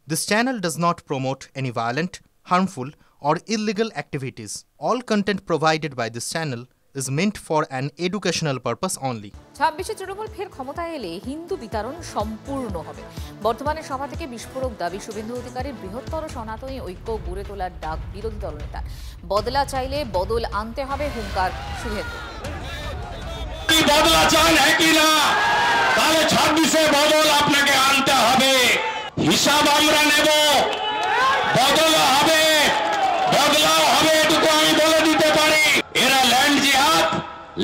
This channel does not promote any violent, harmful, or illegal activities. All content provided by this channel is meant for an educational purpose only. 26 Trinamool ফের ক্ষমতায় এলে হিন্দু বিতাড়ন সম্পূর্ণ হবে। বর্তমানে সভা থেকে বিস্ফোরক দাবি শুভেন্দু অধিকারীর বৃহত্তর সনাতনী ঐক্য গড়ে তোলার ডাক বিরোধী দলনেতা। বদলা চাইলে বদল আনতে হবে হুঙ্কার শুভেন্দু। বদলা চান কি না, তাহলে 26-এ বদল আপনাকে আনতে হবে। হিসাব আমরা নেব, বদলা হবে, বদলাও হবে, এটুকু আমি বলে দিতে পারি। এরা ল্যান্ড জিহাদ,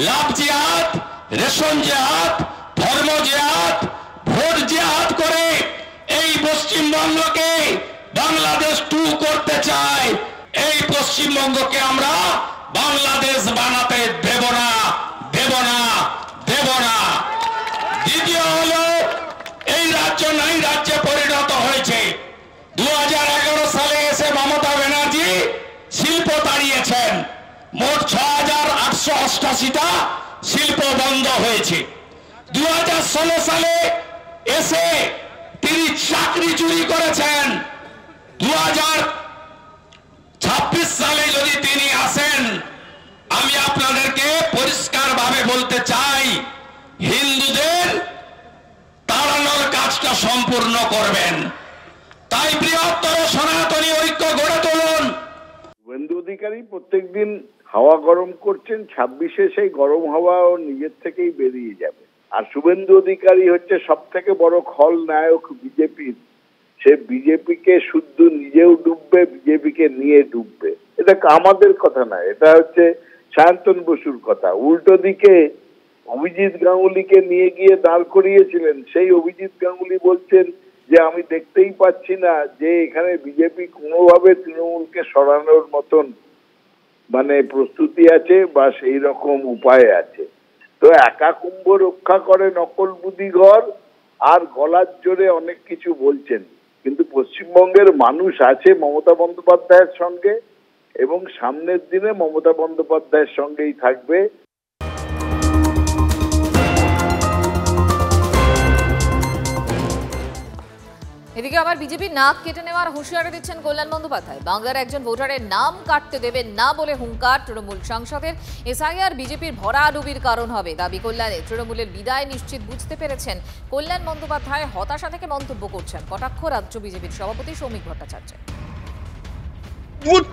লাভ জিহাদ, রেশন জিহাদ, ধর্ম জিহাদ, ভোট জিহাদ করে এই পশ্চিমবঙ্গকে বাংলাদেশ 2 করতে চায়। এই পশ্চিমবঙ্গকে আমরা বাংলাদেশ বানাতে দেব না, দেব না, দেব না। দ্বিতীয় হলো, এই রাজ্য নাই রাজ্যে পরিণত হয়েছে। 2011 সালে এসে মমতা ব্যানার্জি শিল্প তাড়িয়েছেন। মোট 6888টা শিল্প বন্ধ হয়েছে। 2016 সালে এসে তিনি চাকরি চুরি করেছেন। 2026 সালে যদি তিনি আসেন, আমি আপনাদেরকে পরিষ্কারভাবে বলতে চাই, হিন্দুদের তাড়ানোর কাজটা সম্পূর্ণ করবেন। তাই বৃহত্তর সনাতনী ঐক্য গড়ে তুলুন। শুভেন্দু অধিকারী প্রত্যেকদিন হাওয়া গরম করছেন, 26-এ সেই গরম হাওয়া ও নিজের থেকেই বেরিয়ে যাবে। আর শুভেন্দু অধিকারী হচ্ছে সব থেকে বড় খলনায়ক বিজেপির। সে বিজেপিকে শুদ্ধ নিজেও ডুববে, বিজেপিকে নিয়ে ডুববে। এটা আমাদের কথা না, এটা হচ্ছে সায়ন্তন বসুর কথা। উল্টো দিকে অভিজিৎ গাঙ্গুলিকে নিয়ে গিয়ে দাঁড় করিয়েছিলেন। সেই অভিজিৎ গাঙ্গুলি বলছেন যে আমি দেখতেই পাচ্ছি না যে এখানে বিজেপি কোনোভাবে তৃণমূলকে সরানোর মতন প্রস্তুতি আছে বা সেই রকম উপায় আছে। তো একা কুম্ভ রক্ষা করে নকল বুদ্ধিঘর, আর গলার জোরে অনেক কিছু বলছেন। কিন্তু পশ্চিমবঙ্গের মানুষ আছে মমতা বন্দ্যোপাধ্যায়ের সঙ্গে, এবং সামনের দিনে মমতা বন্দ্যোপাধ্যায়ের সঙ্গেই থাকবে। এদিকে আবার বিজেপির নাক কেটে নেওয়ার হুঁশিয়ারি দিচ্ছেন কল্যাণ বন্দ্যোপাধ্যায়। বাংলার একজন ভোটারের নাম কাটতে দেবেন না বলে হুঙ্কার তৃণমূল সাংসদের। এসআইআর বিজেপির ভরাডুবির কারণ হবে দাবি কল্যাণে। তৃণমূলের বিদায় নিশ্চিত বুঝতে পেরেছেন কল্যাণ বন্দ্যোপাধ্যায় হতাশা থেকে মন্তব্য করছেন কটাক্ষ রাজ্য বিজেপির সভাপতি সৌমিক ভট্টাচার্য।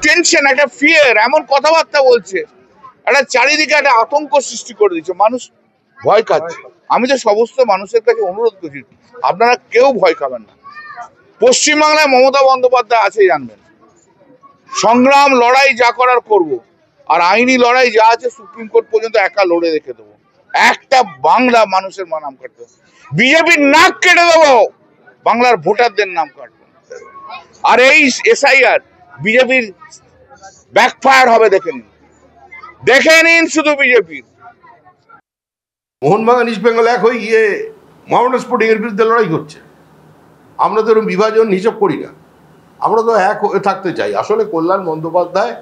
টেনশন, একটা ফিয়ার, এমন কথাবার্তা বলছে, একটা চারিদিকে একটা আতঙ্ক সৃষ্টি করে দিচ্ছে, মানুষ ভয় খাচ্ছে। আমি তো সমস্ত মানুষের কাছে অনুরোধ করছি, আপনারা কেউ ভয় খাবেন না। পশ্চিমবাংলায় মমতা বন্দ্যোপাধ্যায় আছে জানবেন। সংগ্রাম লড়াই যা করার করব, আর আইনি লড়াই যা আছে সুপ্রিম কোর্ট পর্যন্ত একা লড়ে রেখে দেবো। একটা বাংলা মানুষের নাম কাটবে, বিজেপির নাক কেটে দেবো, বাংলার ভোটারদের নাম কাটবে। আর এই এসআইআর বিজেপির ব্যাকফায়ার হবে, দেখে নিন, দেখে নিন শুধু বিজেপির। মোহনবাগান ইস্ট বেঙ্গল এক হয়ে গিয়ে মোহামেডান স্পোর্টিং এর বিরুদ্ধে লড়াই করছে। আমরা তো এরকম বিভাজন হিসাব করি না, আমরা তো এক হয়ে থাকতে চাই। আসলে কল্যাণ বন্দ্যোপাধ্যায়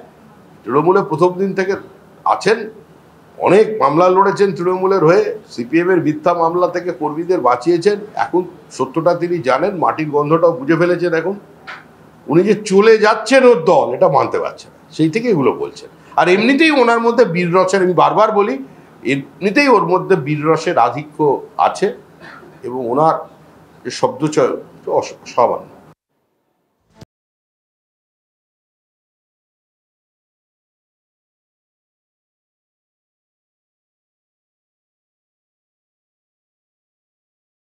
তৃণমূলে প্রথম দিন থেকে আছেন, অনেক মামলা লড়েছেন তৃণমূলের হয়ে, সিপিএম এর মিথ্যা মামলা থেকে কর্মীদের বাঁচিয়েছেন। এখন সত্যটা তিনি জানেন, মাটির গন্ধটাও বুঝে ফেলেছেন। এখন উনি যে চলে যাচ্ছেন ওর দল, এটা মানতে পারছেন, সেই থেকে এগুলো বলছেন। আর এমনিতেই ওনার মধ্যে বীররসের, আমি বারবার বলি, এমনিতেই ওর মধ্যে বীররসের আধিক্য আছে, এবং ওনার শব্দচয়ন অসামান্য।